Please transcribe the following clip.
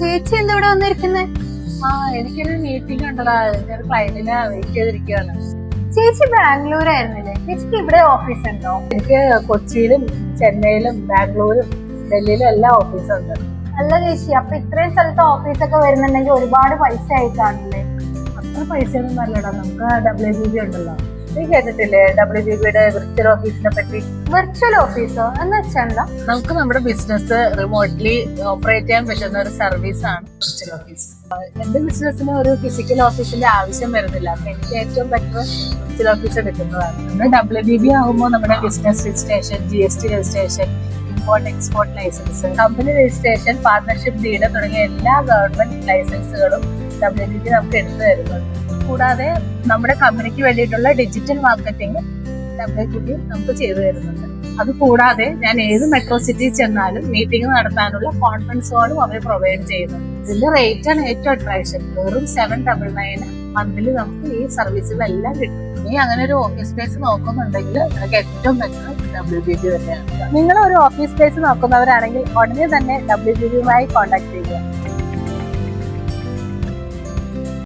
ചേച്ചി എന്താ ഇവിടെ വന്നിരിക്കുന്നത്? എനിക്കൊരു മീറ്റിംഗ് ഉണ്ടടാ, ഒരു ക്ലയന്റിനെ വെയിറ്റ് ചെയ്തിരിക്കുകയാണ്. ചേച്ചി ബാംഗ്ലൂരായിരുന്നില്ലേ? ചേച്ചിക്ക് ഇവിടെ ഓഫീസ് ഉണ്ടോ? എനിക്ക് കൊച്ചിയിലും ചെന്നൈയിലും ബാംഗ്ലൂരും ഡൽഹിയിലും എല്ലാം ഓഫീസുണ്ട്. അല്ല ചേച്ചി, അപ്പൊ ഇത്രയും സ്ഥലത്ത് ഓഫീസൊക്കെ വരുന്നുണ്ടെങ്കിൽ ഒരുപാട് പൈസ ആയിട്ടാണല്ലേ? അത്ര പൈസയൊന്നും നല്ലടാ. നമുക്ക് WBB ഉണ്ടല്ലോ, നീ കേട്ടിട്ടില്ലേ WBBയുടെ വിർച്വൽ ഓഫീസിനെ പറ്റി? വിർച്വൽ ഓഫീസോ എന്ന് വെച്ചാൽ നമുക്ക് നമ്മുടെ ബിസിനസ് റിമോട്ട്ലി ഓപ്പറേറ്റ് ചെയ്യാൻ പറ്റുന്ന ഒരു സർവീസ് ആണ് വിർച്വൽ ഓഫീസ്. എന്റെ ബിസിനസ്സിന് ഒരു ഫിസിക്കൽ ഓഫീസിന്റെ ആവശ്യം വരുന്നില്ല. അപ്പൊ എനിക്ക് ഏറ്റവും ബെറ്റർ വിർച്വൽ ഓഫീസ് എടുക്കുന്നതാണ്. നമ്മുടെ WBB ആകുമ്പോൾ നമ്മുടെ business registration, GST registration, import export licence, company registration, partnership deed തുടങ്ങിയ എല്ലാ ഗവൺമെന്റ് ലൈസൻസുകളും WBB നമുക്ക് എടുത്തു തരുന്നുണ്ട്. കൂടാതെ നമ്മുടെ കമ്പനിക്ക് വേണ്ടിയിട്ടുള്ള ഡിജിറ്റൽ മാർക്കറ്റിംഗ് WBB നമുക്ക് ചെയ്തു തരുന്നുണ്ട്. അത് കൂടാതെ ഞാൻ ഏത് മെട്രോ സിറ്റിയിൽ ചെന്നാലും മീറ്റിംഗ് നടത്താനുള്ള കോൺഫറൻസ് കോളും അവർ പ്രൊവൈഡ് ചെയ്യുന്നുണ്ട്. ഇതിന്റെ റേറ്റ് ആണ് ഏറ്റവും അട്രാക്ഷൻ. വെറും 799 മന്ത്ലി നമുക്ക് ഈ സർവീസുകളെല്ലാം കിട്ടും. നീ അങ്ങനെ ഒരു ഓഫീസ് സ്പേസ് നോക്കുന്നുണ്ടെങ്കിൽ നിനക്ക് ഏറ്റവും ബെറ്റർ WBB തന്നെയാണ്. നിങ്ങൾ ഒരു ഓഫീസ് സ്പേസ് നോക്കുന്നവരാണെങ്കിൽ ഉടനെ തന്നെ WBBയുമായി കോൺടാക്ട് ചെയ്യുക.